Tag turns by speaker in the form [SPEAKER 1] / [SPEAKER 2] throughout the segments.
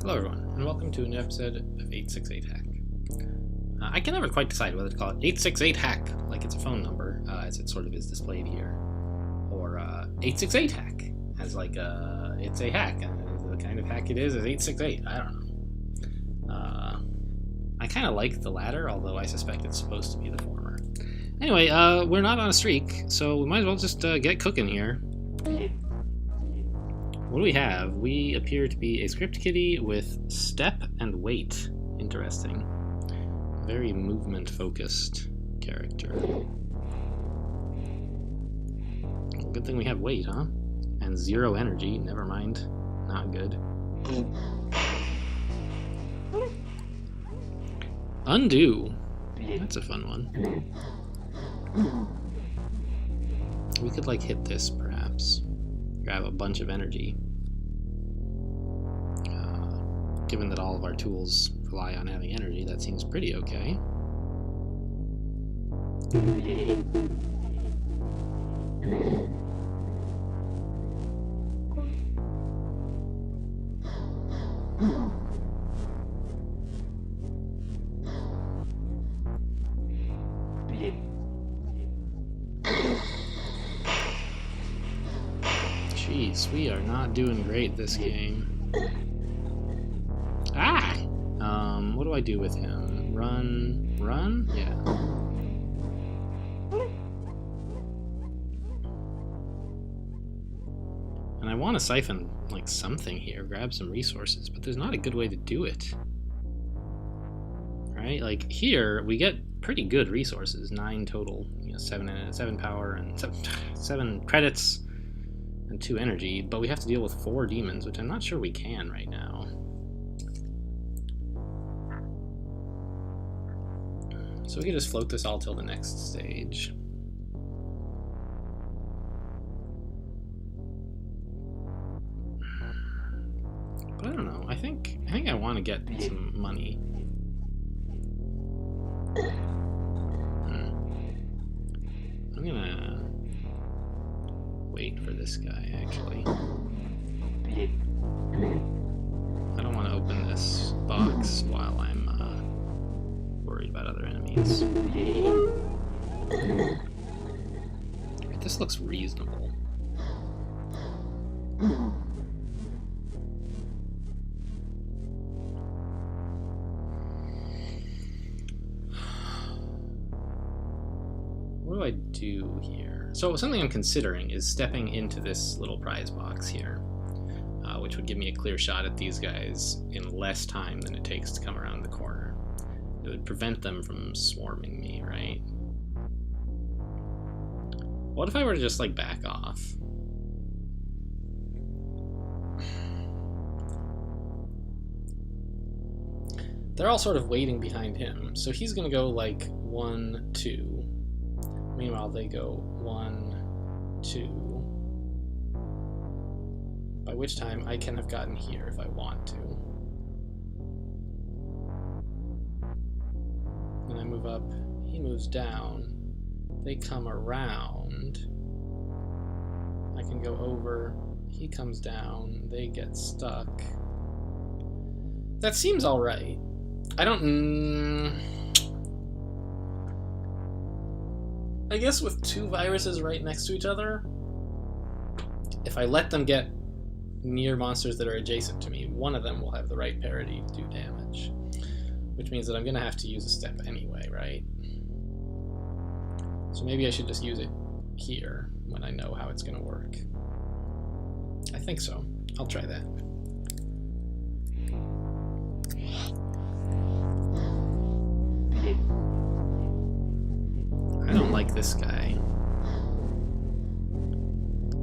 [SPEAKER 1] Hello everyone, and welcome to a new episode of 868 Hack. I can never quite decide whether to call it 868 Hack, like it's a phone number, as it sort of is displayed here, or 868 Hack, as like it's a hack, and the kind of hack it is 868, I don't know. I kind of like the latter, although I suspect it's supposed to be the former. Anyway, we're not on a streak, so we might as well just get cooking here. What do we have? We appear to be a script kiddie with step and weight. Interesting. Very movement-focused character. Well, good thing we have weight, huh? And 0 energy. Never mind. Not good. Undo. That's a fun one. We could, like, hit this, perhaps. Grab a bunch of energy. Given that all of our tools rely on having energy, that seems pretty okay. Jeez, we are not doing great this game. Ah! What do I do with him? Run? Run? Yeah. And I want to siphon, like, something here, grab some resources, but there's not a good way to do it. Right? Like, here, we get pretty good resources, 9 total. You know, 7 power and 7 credits and 2 energy, but we have to deal with 4 demons, which I'm not sure we can right now. So we could just float this all till the next stage. But I don't know. I think I want to get some money. I'm gonna wait for this guy, actually. I don't want to open this box while I'm worried about other enemies. This looks reasonable. What do I do here? So something I'm considering is stepping into this little prize box here, which would give me a clear shot at these guys in less time than it takes to come around the corner. It would prevent them from swarming me, right? What if I were to just, like, back off? They're all sort of waiting behind him, so he's gonna go, like, 1, 2. Meanwhile, they go 1, 2. By which time I can have gotten here if I want to. Then I move up, he moves down, they come around, I can go over, he comes down, they get stuck. That seems alright. I don't... I guess with 2 viruses right next to each other, if I let them get near monsters that are adjacent to me, one of them will have the right parity to do damage. Which means that I'm going to have to use a step anyway, right? So maybe I should just use it here when I know how it's going to work. I think so. I'll try that. I don't like this guy.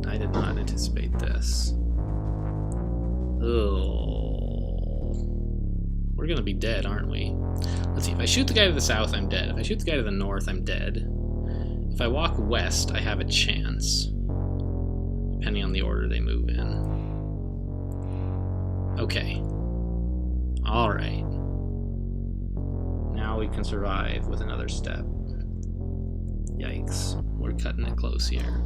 [SPEAKER 1] I did not anticipate this. Ugh. We're gonna be dead, aren't we? Let's see, if I shoot the guy to the south, I'm dead. If I shoot the guy to the north, I'm dead. If I walk west, I have a chance. Depending on the order they move in. Okay. Alright. Now we can survive with another step. Yikes. We're cutting it close here.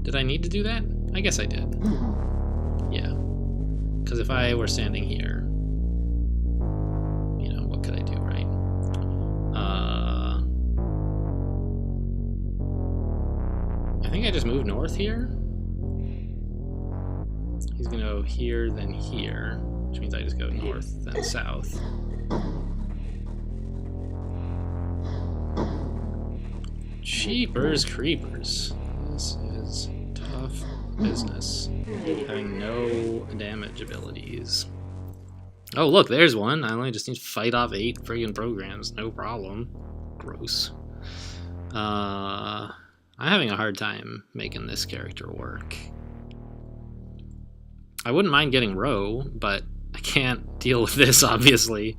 [SPEAKER 1] Did I need to do that? I guess I did. Yeah. Because if I were standing here, you know, what could I do, right? I think I just moved north here. He's gonna go here, then here, which means I just go north, then south. Jeepers creepers. This is tough business. Having no damage abilities. Oh, look, there's one. I only just need to fight off 8 friggin' programs. No problem. Gross. I'm having a hard time making this character work. I wouldn't mind getting Row, but I can't deal with this, obviously.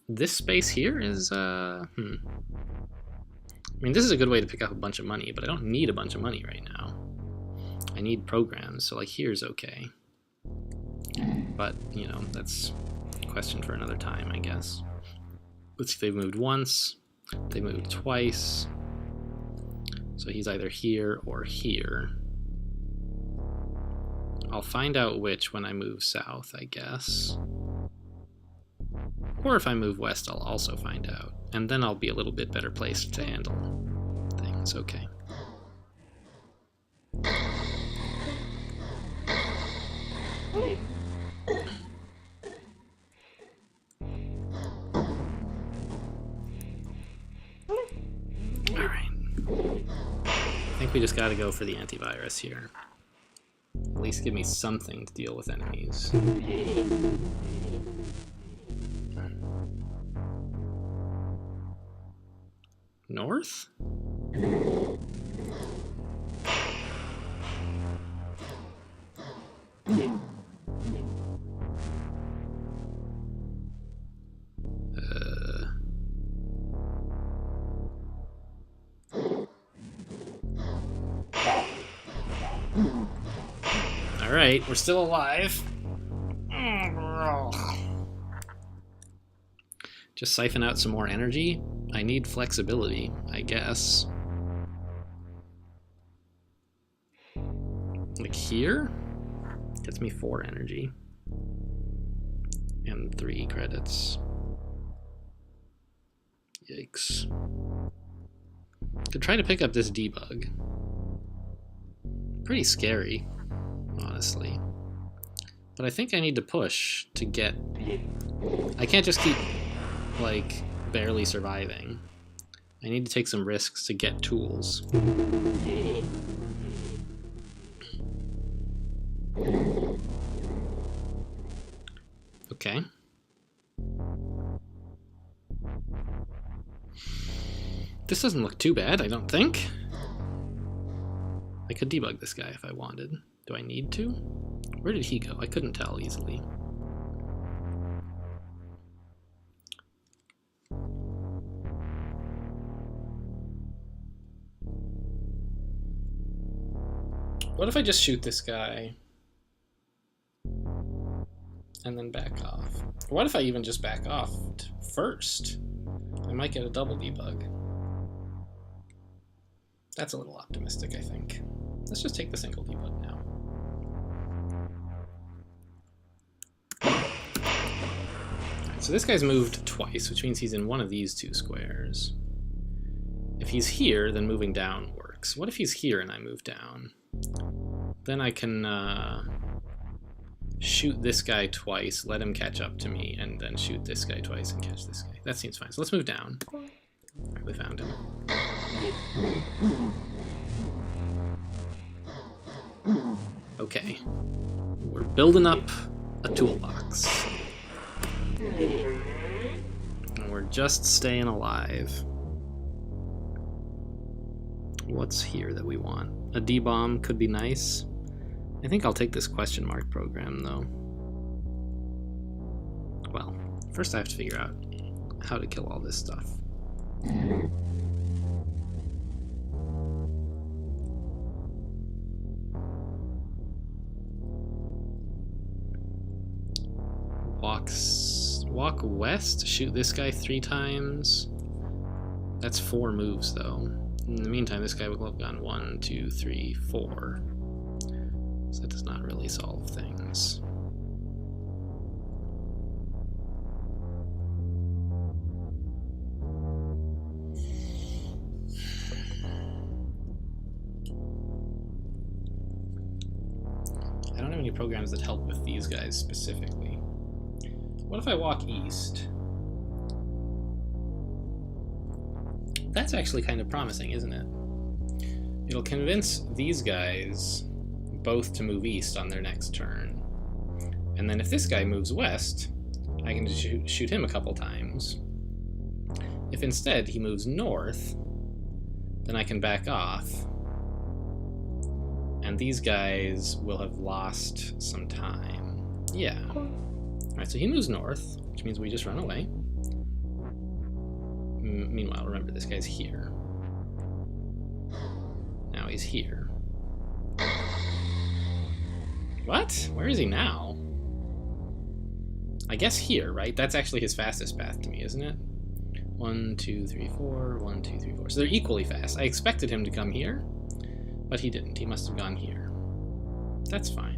[SPEAKER 1] This space here is, I mean, this is a good way to pick up a bunch of money, but I don't need a bunch of money right now. I need programs, so like here's okay. But, you know, that's a question for another time, I guess. Let's see, they've moved once, they moved twice. So he's either here or here. I'll find out which when I move south, I guess. Or if I move west, I'll also find out. And then I'll be a little bit better placed to handle things. Okay. Alright. I think we just gotta go for the antivirus here. At least give me something to deal with enemies. North? Alright, we're still alive. Just siphon out some more energy. I need flexibility, I guess. Like here? Gets me 4 energy. And 3 credits. Yikes. Could try to pick up this debug. Pretty scary, honestly. But I think I need to push to get... I can't just keep, like, barely surviving. I need to take some risks to get tools. Okay. This doesn't look too bad, I don't think. I could debug this guy if I wanted. Do I need to? Where did he go? I couldn't tell easily. What if I just shoot this guy and then back off? What if I even just back off first? I might get a double debug. That's a little optimistic, I think. Let's just take the single debug now. Alright, so this guy's moved twice, which means he's in one of these 2 squares. If he's here, then moving down works. What if he's here and I move down? Then I can shoot this guy twice, let him catch up to me, and then shoot this guy twice and catch this guy. That seems fine. So let's move down. Alright, we found him. Okay. We're building up a toolbox. And we're just staying alive. What's here that we want? A D-bomb could be nice. I think I'll take this question mark program, though. Well, first I have to figure out how to kill all this stuff. Walk west, shoot this guy 3 times. That's 4 moves, though. In the meantime, this guy will have gone 1, 2, 3, 4. So that does not really solve things. I don't have any programs that help with these guys specifically. What if I walk east? That's actually kind of promising, isn't it? It'll convince these guys both to move east on their next turn. And then if this guy moves west, I can just shoot him a couple times. If instead he moves north, then I can back off. And these guys will have lost some time. Yeah. Alright, so he moves north, which means we just run away. Meanwhile, remember, this guy's here. Now he's here. What? Where is he now? I guess here, right? That's actually his fastest path to me, isn't it? 1, 2, 3, 4, 1, 2, 3, 4. So they're equally fast. I expected him to come here, but he didn't. He must have gone here. That's fine.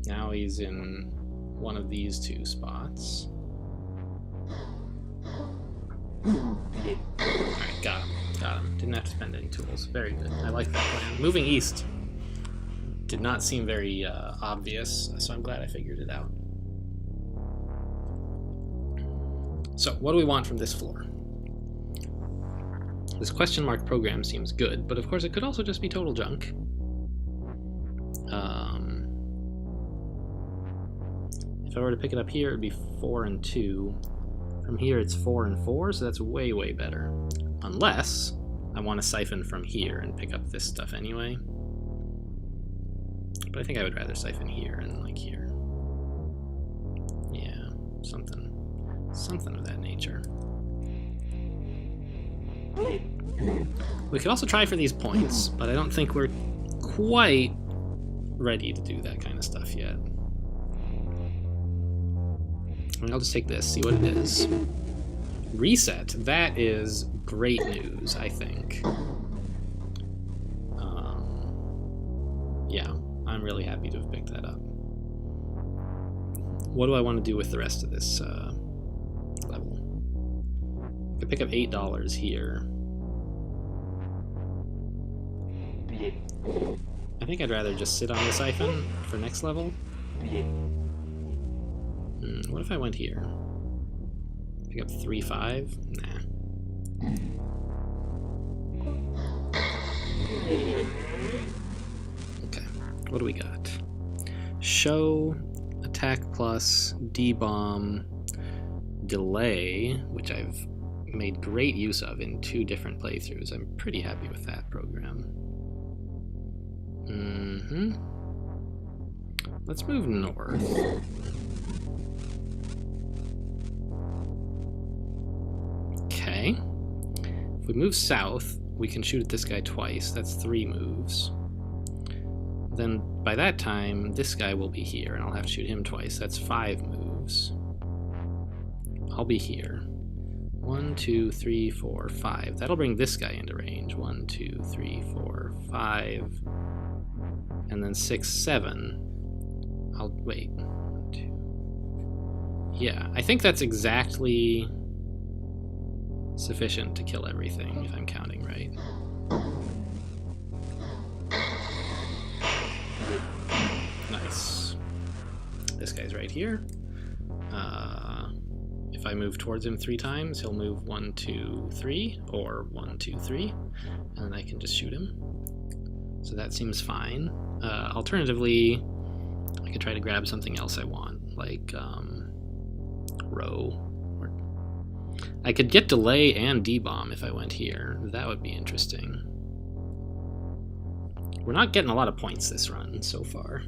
[SPEAKER 1] Now he's in one of these two spots. Alright, got him. Got him. Didn't have to spend any tools. Very good. I like that plan. Moving east did not seem very obvious, so I'm glad I figured it out. So, what do we want from this floor? This question mark program seems good, but of course it could also just be total junk. If I were to pick it up here, it would be 4 and 2. From here, it's 4 and 4, so that's way, way better. Unless I want to siphon from here and pick up this stuff anyway. But I think I would rather siphon here and like here. Yeah, something of that nature. We could also try for these points, but I don't think we're quite ready to do that kind of stuff yet. I mean, I'll just take this, see what it is. Reset. That is great news, I think. Yeah, I'm really happy to have picked that up. What do I want to do with the rest of this level? I could pick up $8 here. I think I'd rather just sit on the siphon for next level. What if I went here? Pick up 3, 5? Nah. Okay, what do we got? Show, attack plus, D-bomb, delay, which I've made great use of in 2 different playthroughs. I'm pretty happy with that program. Let's move north. Okay. If we move south, we can shoot at this guy twice. That's 3 moves. Then by that time, this guy will be here, and I'll have to shoot him twice. That's 5 moves. I'll be here. 1, 2, 3, 4, 5. That'll bring this guy into range. 1, 2, 3, 4, 5. And then 6, 7. I'll wait. 1, 2. Yeah, I think that's exactly sufficient to kill everything, if I'm counting right. Nice. This guy's right here. If I move towards him 3 times, he'll move 1, 2, 3, or 1, 2, 3, and then I can just shoot him. So that seems fine. Alternatively, I could try to grab something else I want, like row. I could get delay and D-bomb if I went here. That would be interesting. We're not getting a lot of points this run so far.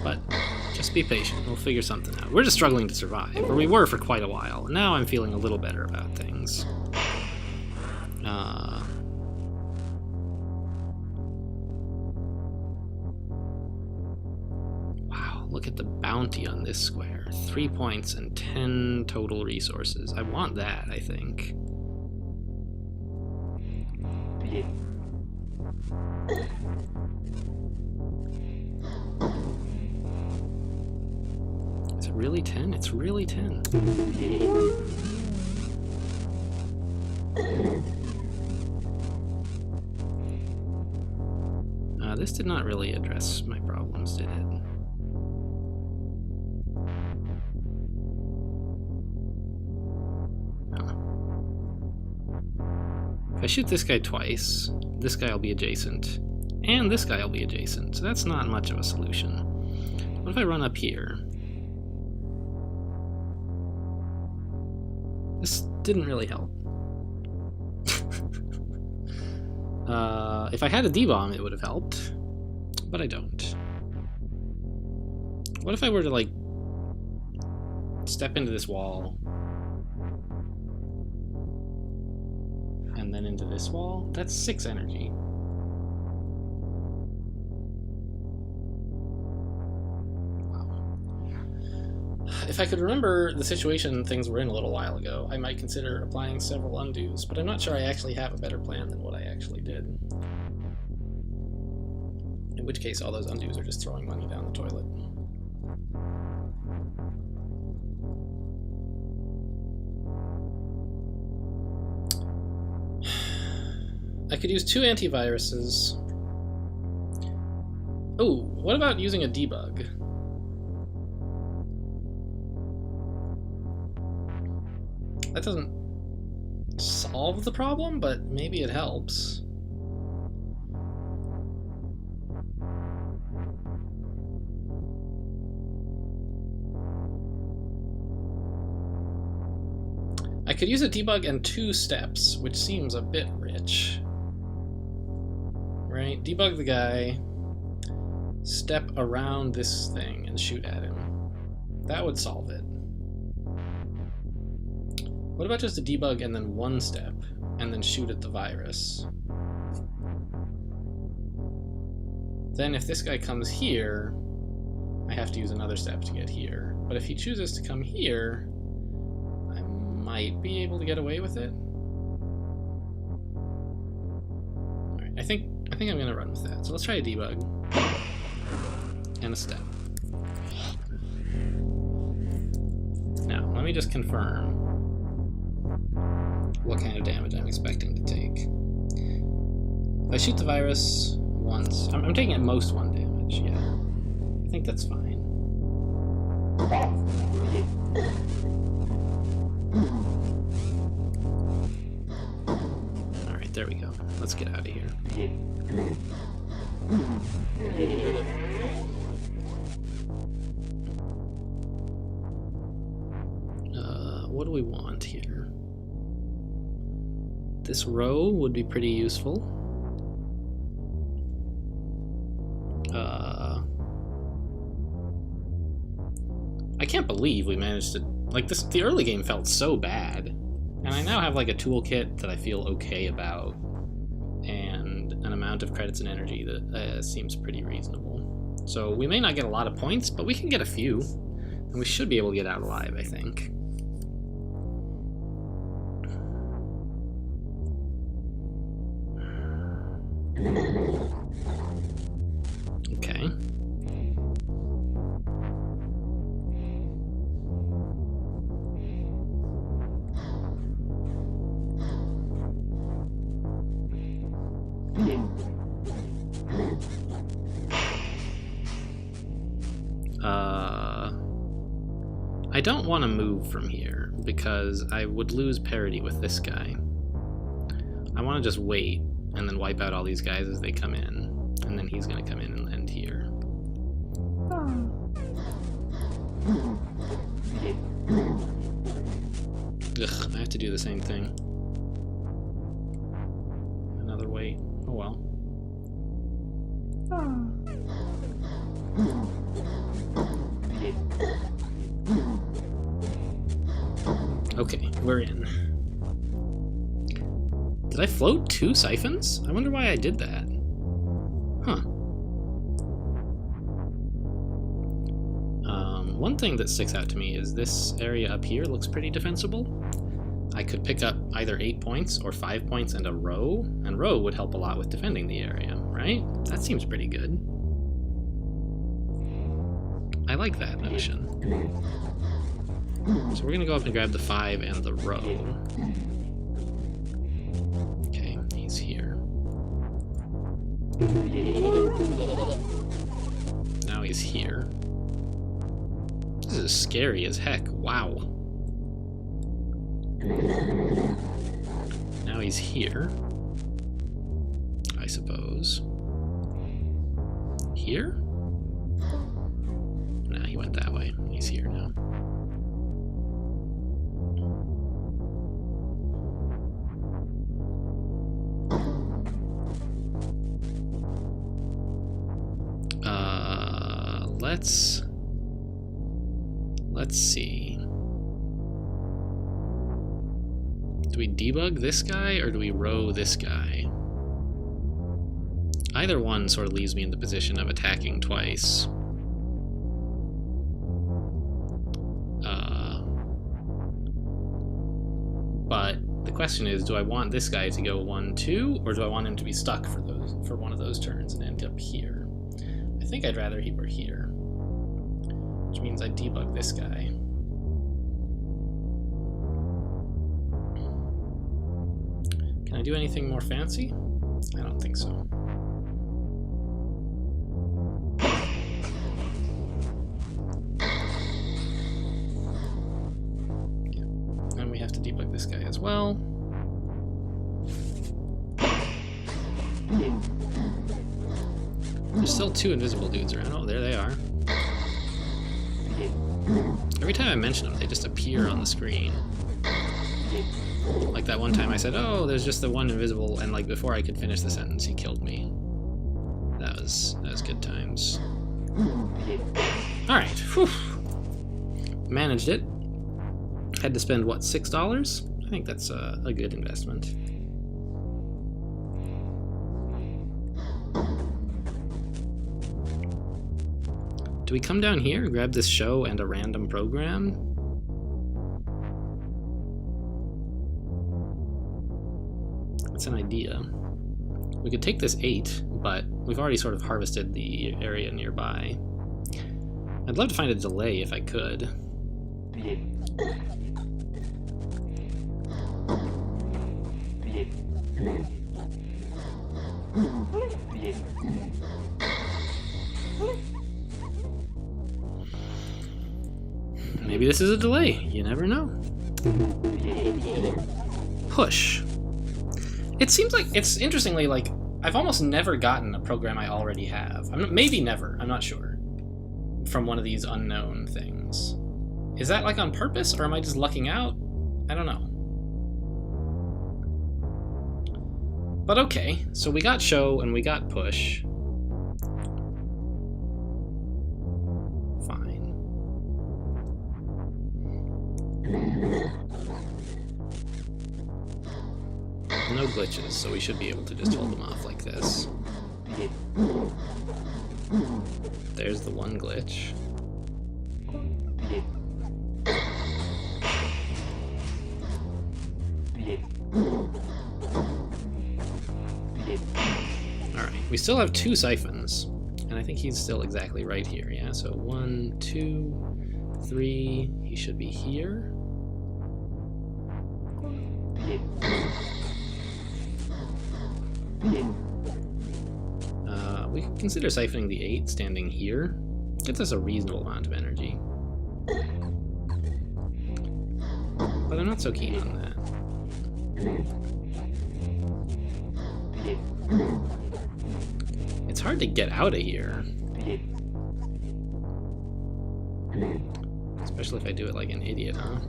[SPEAKER 1] But just be patient, we'll figure something out. We're just struggling to survive, or we were for quite a while. Now I'm feeling a little better about things. Wow, look at the bounty on this square. 3 points and 10 total resources. I want that, I think. Is it really 10? It's really 10. This did not really address my problems, did it? Huh. If I shoot this guy twice, this guy will be adjacent, and this guy will be adjacent, so that's not much of a solution. What if I run up here? This didn't really help. If I had a D-bomb, it would have helped, but I don't. What if I were to, like, step into this wall, and then into this wall? That's 6 energy. If I could remember the situation things were in a little while ago, I might consider applying several undos, but I'm not sure I actually have a better plan than what I actually did. In which case, all those undos are just throwing money down the toilet. I could use 2 antiviruses. Oh, what about using a debug? That doesn't solve the problem, but maybe it helps. I could use a debug and 2 steps, which seems a bit rich. Right? Debug the guy, step around this thing, and shoot at him. That would solve it. What about just a debug and then 1 step, and then shoot at the virus? Then if this guy comes here, I have to use another step to get here. But if he chooses to come here, I might be able to get away with it. Alright, I think I'm gonna run with that. So let's try a debug. And a step. Now, let me just confirm what kind of damage I'm expecting to take. If I shoot the virus once, I'm taking at most 1 damage, yeah. I think that's fine. Alright, there we go. Let's get out of here. What do we want here? This row would be pretty useful. I can't believe we managed to, like, this. The early game felt so bad, and I now have like a toolkit that I feel okay about, and an amount of credits and energy that seems pretty reasonable. So we may not get a lot of points, but we can get a few, and we should be able to get out alive, I think. Okay. I don't want to move from here because I would lose parity with this guy. I want to just wait and then wipe out all these guys as they come in, and then he's going to come in and end here. Ugh, I have to do the same thing. Another wait. Oh well. Okay, we're in. Did I float 2 siphons? I wonder why I did that. Huh. thing that sticks out to me is this area up here looks pretty defensible. I could pick up either 8 points or 5 points and a row, and row would help a lot with defending the area, right? That seems pretty good. I like that notion. So we're gonna go up and grab the 5 and the row. Okay, he's here. Now he's here. This is scary as heck. Wow. Now he's here. I suppose. Here? Nah, he went that way. He's here now. Let's see. Do we debug this guy or do we row this guy? Either one sort of leaves me in the position of attacking twice. But the question is, do I want this guy to go 1-2, or do I want him to be stuck for one of those turns and end up here? I think I'd rather he were here, which means I debug this guy. Can I do anything more fancy? I don't think so. Yeah. And we have to debug this guy as well. There's still 2 invisible dudes around. Oh, there they are. Every time I mention them, they just appear on the screen. Like that one time I said, oh, there's just the one invisible, and like before I could finish the sentence, he killed me. That was good times. Alright, whew. Managed it. Had to spend, what, $6? I think that's a good investment. Do we come down here, grab this show and a random program? That's an idea. We could take this 8, but we've already sort of harvested the area nearby. I'd love to find a delay if I could. Maybe this is a delay. You never know. Push. It seems like, it's interestingly, like, I've almost never gotten a program I already have. Maybe never, I'm not sure. From one of these unknown things. Is that like on purpose, or am I just lucking out? I don't know. But okay, so we got show and we got push. Fine. No glitches, so we should be able to just hold them off like this. There's the one glitch. Alright, we still have 2 siphons, and I think he's still exactly right here, yeah? So 1, 2, 3, he should be here. We could consider siphoning the 8 standing here. Gets us a reasonable amount of energy. But I'm not so keen on that. It's hard to get out of here. Especially if I do it like an idiot, huh?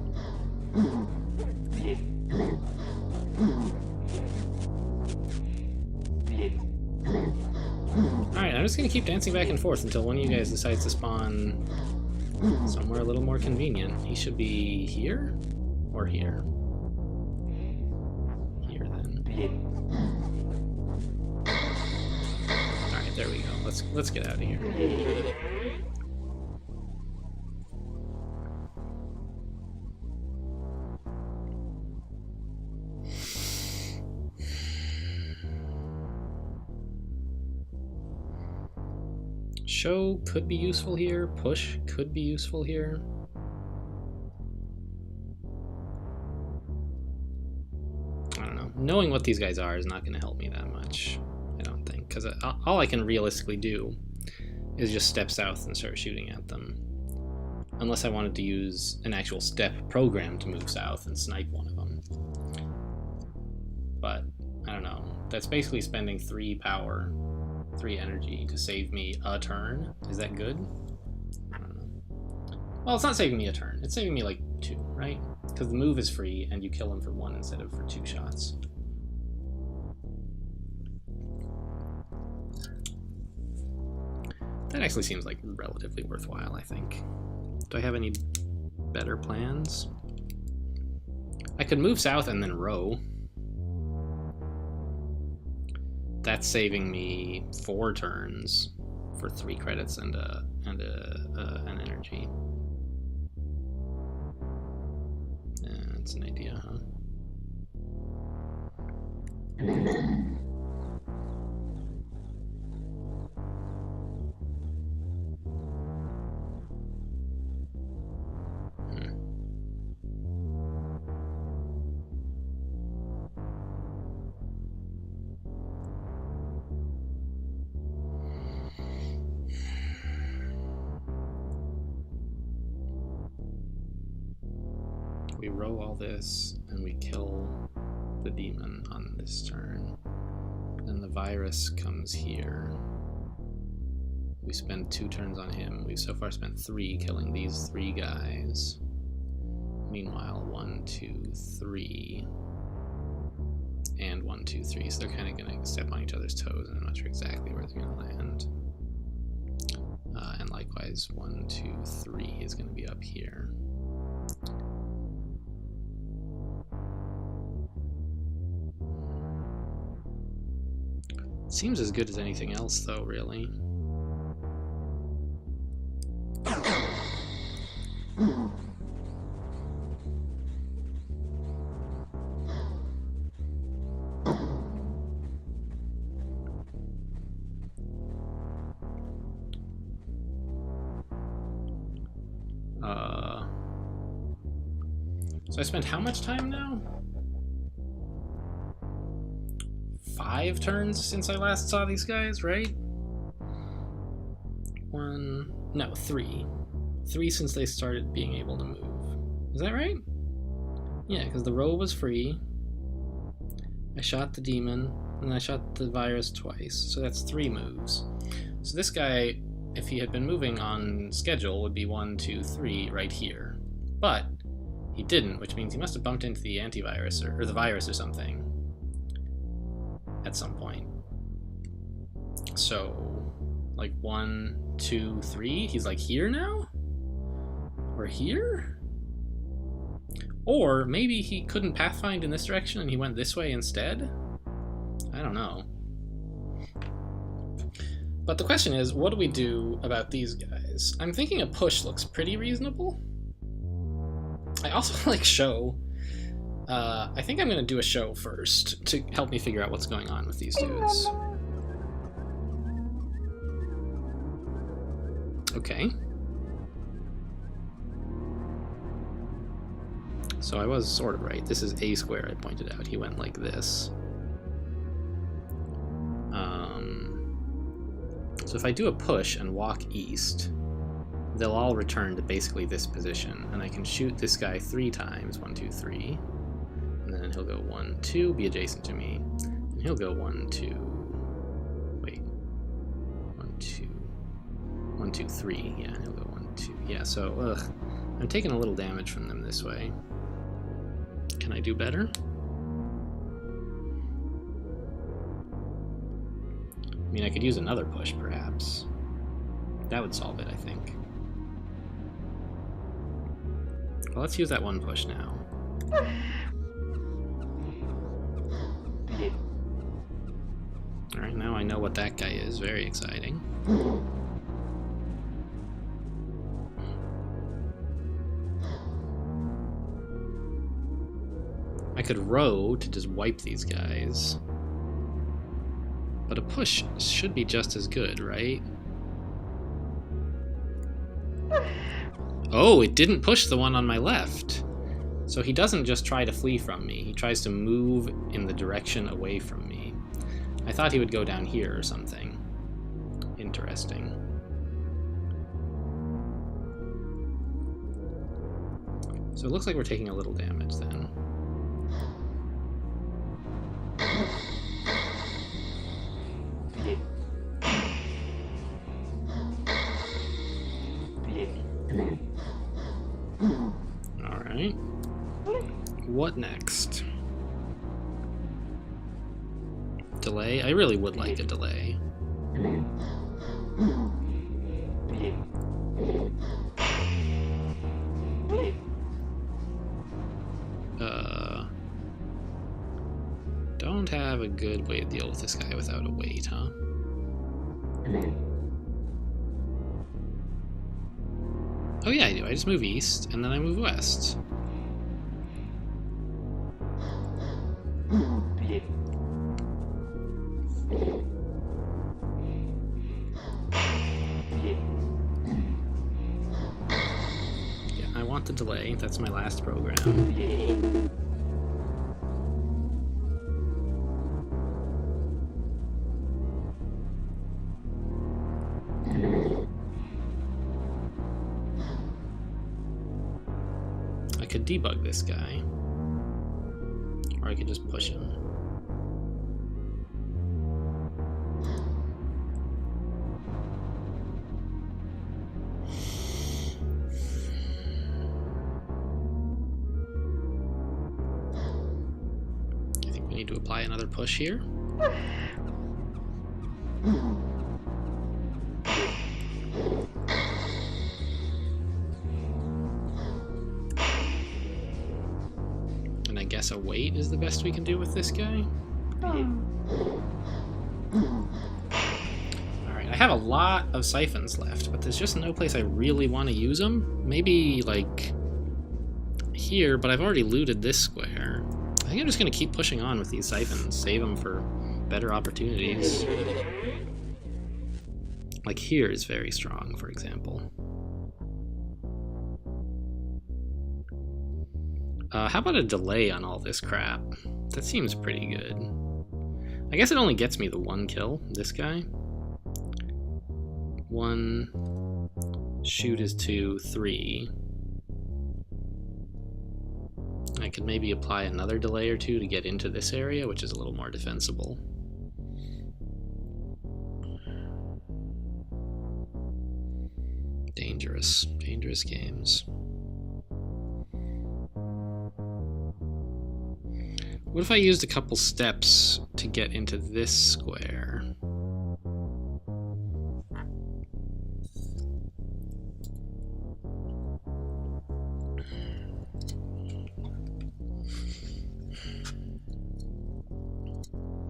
[SPEAKER 1] Alright, I'm just gonna keep dancing back and forth until one of you guys decides to spawn somewhere a little more convenient. He should be here? Or here? Here, then. Alright, there we go. Let's get out of here. Show could be useful here. Push could be useful here. I don't know. Knowing what these guys are is not going to help me that much, I don't think. Because all I can realistically do is just step south and start shooting at them. Unless I wanted to use an actual step program to move south and snipe one of them. But, I don't know. That's basically spending 3 power, 3 energy to save me a turn. Is that good? I don't know. Well, it's not saving me a turn. It's saving me like 2, right? Because the move is free and you kill him for 1 instead of for 2 shots. That actually seems like relatively worthwhile, I think. Do I have any better plans? I could move south and then row. That's saving me 4 turns for 3 credits and an energy. Yeah, that's an idea, huh? We row all this and we kill the demon on this turn. Then the virus comes here. We spend 2 turns on him. We've so far spent 3 killing these 3 guys. Meanwhile, 1, 2, 3. And 1, 2, 3. So they're kind of going to step on each other's toes, and I'm not sure exactly where they're going to land. And likewise, 1, 2, 3 is going to be up here. Seems as good as anything else, though, really. So I spent how much time now? 5 turns since I last saw these guys, right? 3. 3 since they started being able to move. Is that right? Yeah, because the row was free. I shot the demon, and I shot the virus twice, so that's 3 moves. So this guy, if he had been moving on schedule, would be 1, 2, 3 right here. But he didn't, which means he must have bumped into the antivirus or the virus or something at some point. So, like 1, 2, 3, he's like here now? Or here? Or maybe he couldn't pathfind in this direction and he went this way instead? I don't know. But the question is, what do we do about these guys? I'm thinking a push looks pretty reasonable. I also like show. I think I'm going to do a show first to help me figure out what's going on with these dudes. Okay. So I was sort of right. This is a square I pointed out. He went like this. So if I do a push and walk east, they'll all return to basically this position. And I can shoot this guy 3 times. 1, 2, 3. And then he'll go 1, 2, be adjacent to me. And he'll go 1, 2. Wait. 1, 2. 1, 2, 3. Yeah, he'll go 1, 2. Yeah, so, I'm taking a little damage from them this way. Can I do better? I mean, I could use another push, perhaps. That would solve it, I think. Well, let's use that 1 push now. Alright, now I know what that guy is. Very exciting. I could row to just wipe these guys. But a push should be just as good, right? Oh, it didn't push the one on my left. So he doesn't just try to flee from me, he tries to move in the direction away from me. I thought he would go down here or something. Interesting. So it looks like we're taking a little damage then. Alright. What next? Delay? I really would like a delay. Don't have a good way to deal with this guy without a wait, huh? Oh yeah, I do. I just move east, and then I move west. Yeah, I want the delay. That's my last program. I could debug this guy, or I could just push him. I think we need to apply another push here. And I guess a wait is the best we can do with this guy. Alright, I have a lot of siphons left, but there's just no place I really want to use them. Maybe, like, here, but I've already looted this square. I think I'm just going to keep pushing on with these siphons, save them for better opportunities. Like here is very strong, for example. How about a delay on all this crap? That seems pretty good. I guess it only gets me the one kill, this guy. 1, shoot is 2, 3. I could maybe apply another delay or two to get into this area, which is a little more defensible. Dangerous, dangerous games. What if I used a couple steps to get into this square?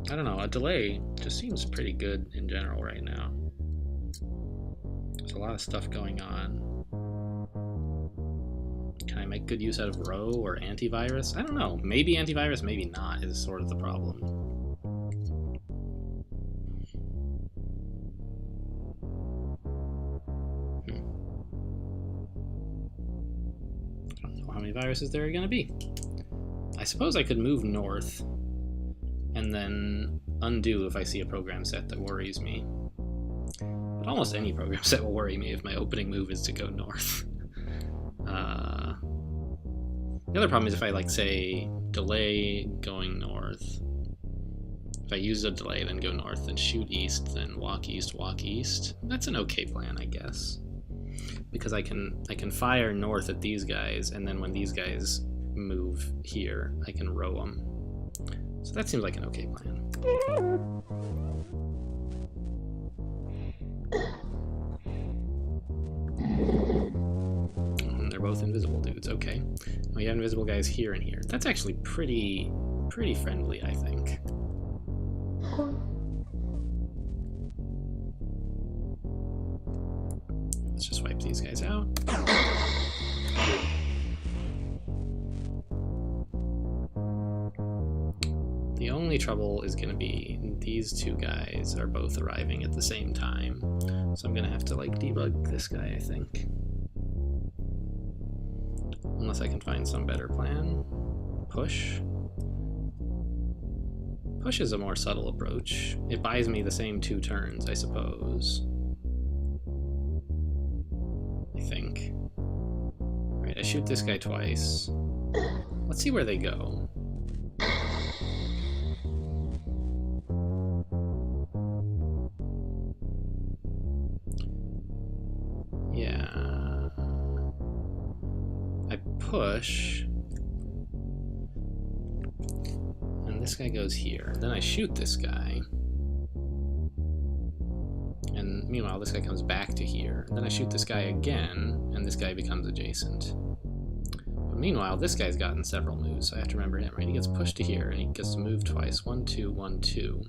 [SPEAKER 1] I don't know, a delay just seems pretty good in general right now. There's a lot of stuff going on. Can I make good use out of row or antivirus? I don't know. Maybe antivirus, maybe not, is sort of the problem. I don't know how many viruses there are going to be. I suppose I could move north and then undo if I see a program set that worries me. But almost any program set will worry me if my opening move is to go north. The other problem is if I, like, say, delay going north. If I use a delay, then go north, then shoot east, then walk east, that's an okay plan, I guess. Because I can fire north at these guys, and then when these guys move here, I can row them. So that seems like an okay plan. They're both invisible dudes, okay. We have invisible guys here and here. That's actually pretty friendly, I think. Let's just wipe these guys out. The only trouble is going to be these two guys are both arriving at the same time. So I'm going to have to, like, debug this guy, I think. Unless I can find some better plan. Push. Push is a more subtle approach. It buys me the same 2 turns, I suppose. I think. Alright, I shoot this guy twice. Let's see where they go. Yeah. I push. And this guy goes here. Then I shoot this guy. And meanwhile, this guy comes back to here. Then I shoot this guy again, and this guy becomes adjacent. But meanwhile, this guy's gotten several moves, so I have to remember him, right? He gets pushed to here, and he gets to move twice. 1, 2, 1, 2.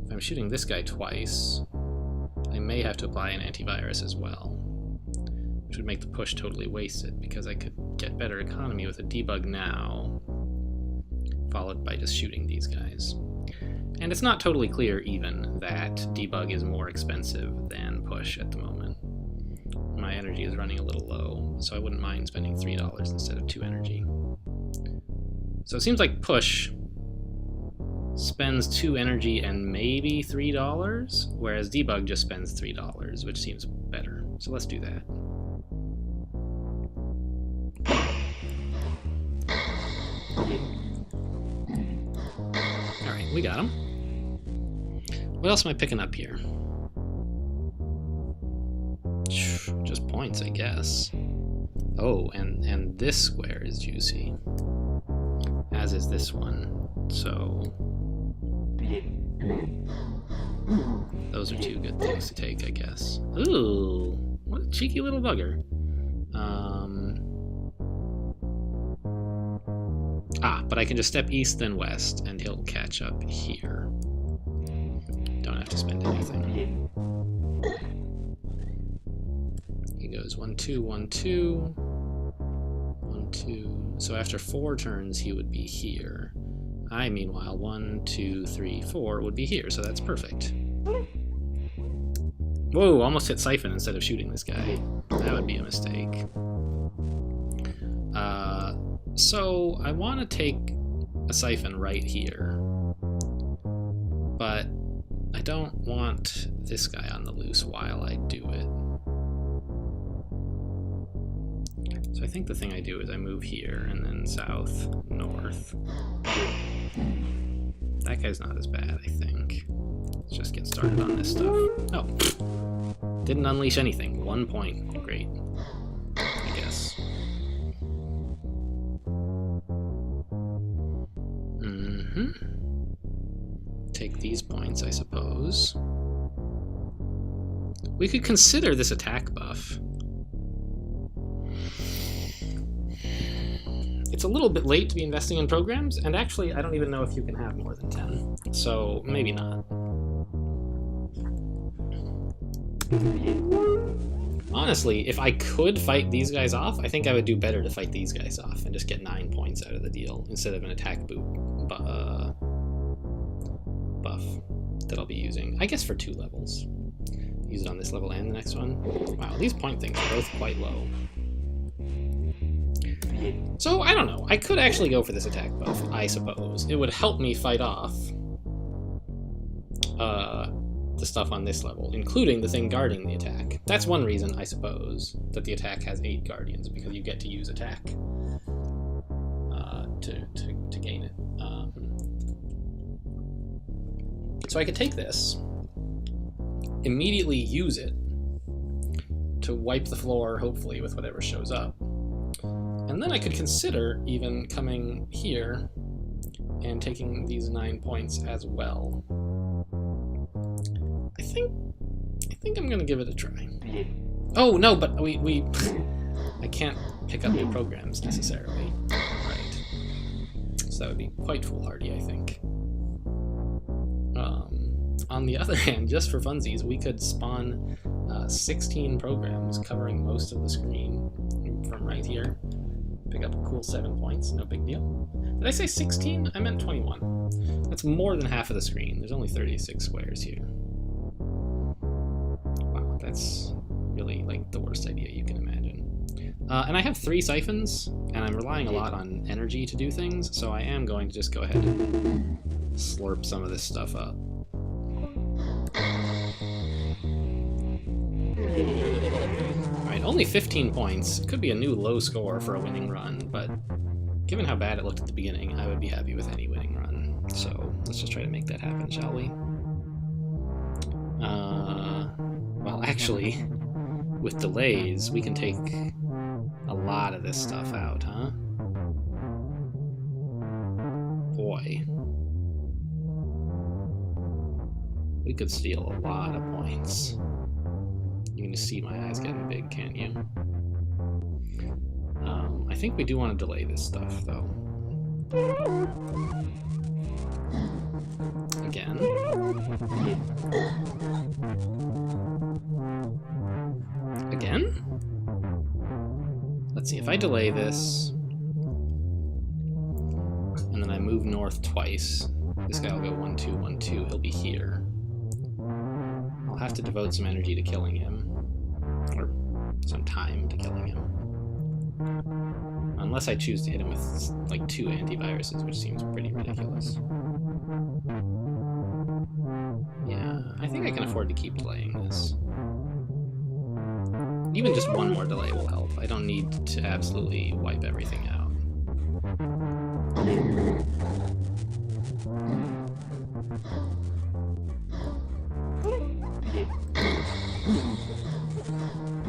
[SPEAKER 1] If I'm shooting this guy twice, I may have to apply an antivirus as well, which would make the push totally wasted, because I could get better economy with a debug now, followed by just shooting these guys. And it's not totally clear even that debug is more expensive than push at the moment. My energy is running a little low, so I wouldn't mind spending $3 instead of 2 energy. So it seems like push spends 2 energy and maybe $3, whereas debug just spends $3, which seems better. So let's do that. Alright, we got him. What else am I picking up here? Just points, I guess. Oh, and this square is juicy. As is this one. So those are 2 good things to take, I guess. Ooh, what a cheeky little bugger. But I can just step east then west, and he'll catch up here. Don't have to spend anything. He goes 1, 2, 1, 2, 1, 2. So after 4 turns, he would be here. I, meanwhile, 1, 2, 3, 4 would be here, so that's perfect. Whoa, almost hit Siphon instead of shooting this guy. That would be a mistake. So I want to take a Siphon right here, but I don't want this guy on the loose while I do it. So I think the thing I do is I move here and then south, north. That guy's not as bad, I think. Let's just get started on this stuff. Oh, didn't unleash anything. 1 point. Great, I guess. Take these points, I suppose. We could consider this attack buff. It's a little bit late to be investing in programs, and actually I don't even know if you can have more than 10, so maybe not. Honestly, if I could fight these guys off, I think I would do better to fight these guys off and just get 9 points out of the deal instead of an attack boot buff that I'll be using, I guess, for 2 levels. Use it on this level and the next one. Wow, these point things are both quite low. So, I don't know. I could actually go for this attack buff, I suppose. It would help me fight off the stuff on this level, including the thing guarding the attack. That's one reason, I suppose, that the attack has 8 guardians, because you get to use attack to gain it. So I could take this, immediately use it to wipe the floor, hopefully, with whatever shows up. And then I could consider even coming here and taking these 9 points as well. I think I'm gonna give it a try. Oh no, but we I can't pick up new programs necessarily. Right. So that would be quite foolhardy, I think. On the other hand, just for funsies, we could spawn 16 programs covering most of the screen from right here. Pick up a cool 7 points, no big deal. Did I say 16? I meant 21. That's more than half of the screen. There's only 36 squares here. Wow, that's really like the worst idea you can imagine. And I have 3 siphons, and I'm relying a lot on energy to do things, so I am going to just go ahead and slurp some of this stuff up. Alright, only 15 points. Could be a new low score for a winning run, but given how bad it looked at the beginning, I would be happy with any winning run. So let's just try to make that happen, shall we? Well, actually, with delays, we can take a lot of this stuff out, huh? Boy. We could steal a lot of points. You can just see my eyes getting big, can't you? I think we do want to delay this stuff, though. Again. Again? Let's see, if I delay this, and then I move north twice, this guy will go 1, 2, 1, 2, he'll be here. I'll have to devote some energy to killing him, or some time to killing him. Unless I choose to hit him with, like, 2 antiviruses, which seems pretty ridiculous. Yeah, I think I can afford to keep delaying this. Even just one more delay will help. I don't need to absolutely wipe everything out.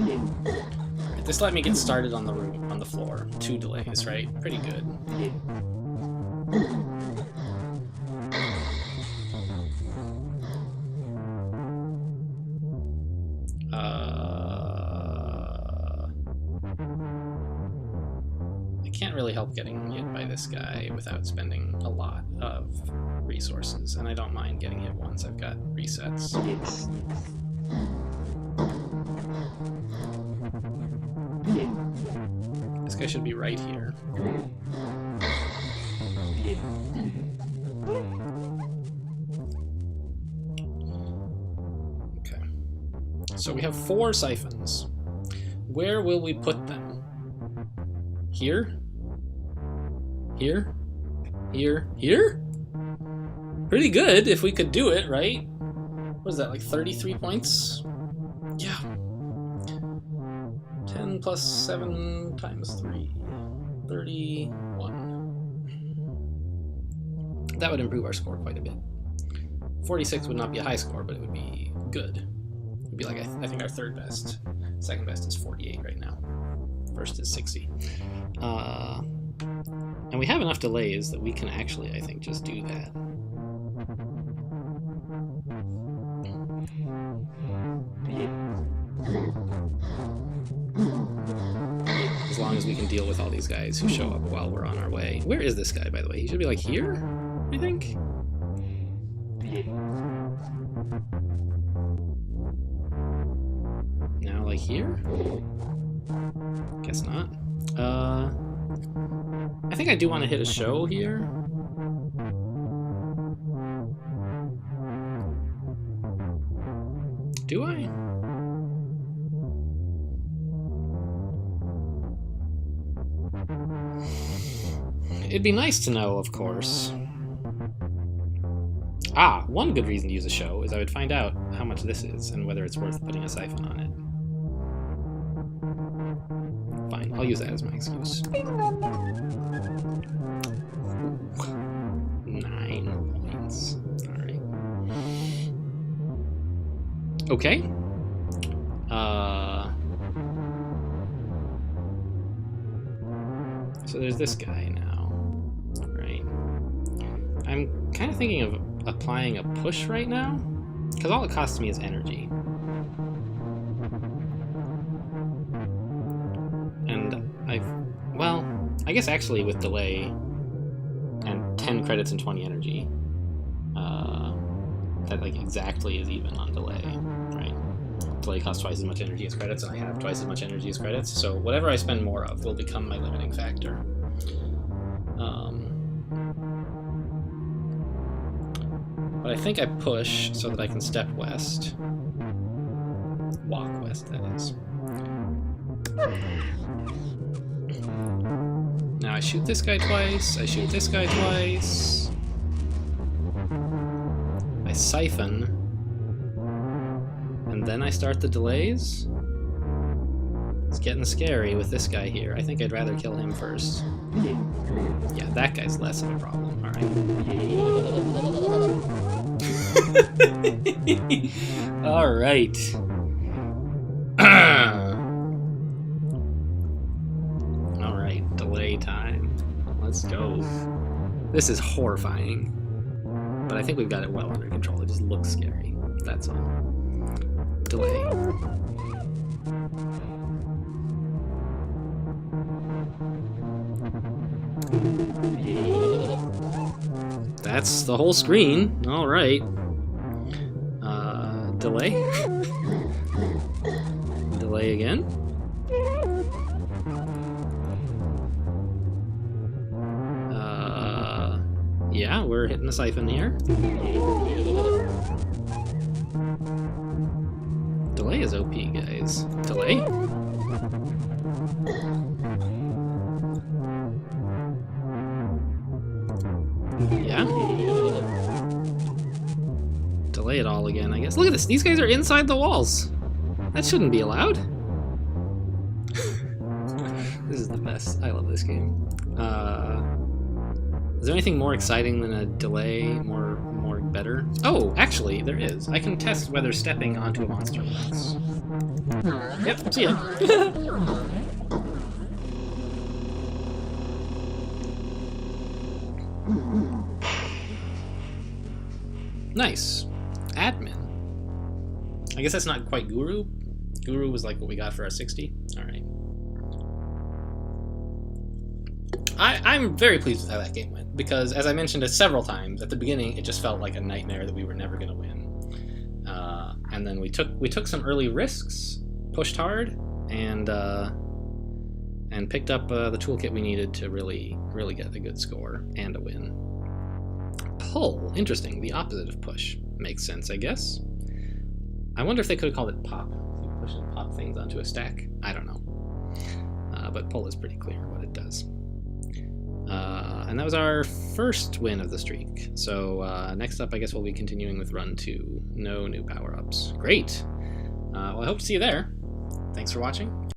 [SPEAKER 1] Alright, this let me get started on the room, on the floor. 2 delays, right? Pretty good. I can't really help getting hit by this guy without spending a lot of resources, and I don't mind getting hit once I've got resets. This guy should be right here. Okay. So we have 4 siphons. Where will we put them? Here? Here? Here? Here? Pretty good if we could do it, right? What is that, like 33 points? Yeah. 10 plus 7 times 3. 31. That would improve our score quite a bit. 46 would not be a high score, but it would be good. It would be like, I think our 3rd best. 2nd best is 48 right now. 1st is 60. And we have enough delays that we can actually, I think, just do that. As long as we can deal with all these guys who show up while we're on our way. Where is this guy, by the way? He should be like here, I think? Now like here? Guess not. I think I do want to hit a show here. Do I? It'd be nice to know, of course. Ah, one good reason to use a show is I would find out how much this is and whether it's worth putting a siphon on it. Fine, I'll use that as my excuse. 9 points. Alright. Okay. So there's this guy now, right? I'm kind of thinking of applying a push right now, because all it costs me is energy. And well, I guess actually with delay and 10 credits and 20 energy, that like exactly is even on delay, right? Delay costs twice as much energy as credits, and I have twice as much energy as credits, so whatever I spend more of will become my limiting factor. But I think I push so that I can step west. Walk west, that is. Now I shoot this guy twice, I shoot this guy twice. I siphon. And then I start the delays? It's getting scary with this guy here. I think I'd rather kill him first. Yeah, that guy's less of a problem. Alright. Alright. Alright, delay time. Let's go. This is horrifying. But I think we've got it well under control. It just looks scary. That's all. Delay. That's the whole screen. All right. Delay. Delay again. Yeah, we're hitting the siphon here. Delay is OP, guys. Delay. Yeah. Delay it all again, I guess. Look at this. These guys are inside the walls. That shouldn't be allowed. This is the best. I love this game. Is there anything more exciting than a delay? More better? Oh, actually, there is. I can test whether stepping onto a monster works. Yep, see ya. Nice. Admin. I guess that's not quite Guru. Guru was like what we got for our 60. Alright. I'm very pleased with how that game went, because as I mentioned it several times, at the beginning it just felt like a nightmare that we were never going to win. And then we took some early risks, pushed hard, and picked up the toolkit we needed to really get a good score and a win. Pull. Interesting. The opposite of push. Makes sense, I guess. I wonder if they could have called it pop. You push and pop things onto a stack. I don't know. But pull is pretty clear what it does. And that was our first win of the streak. So next up, I guess we'll be continuing with Run 2. No new power-ups. Great! Well, I hope to see you there. Thanks for watching.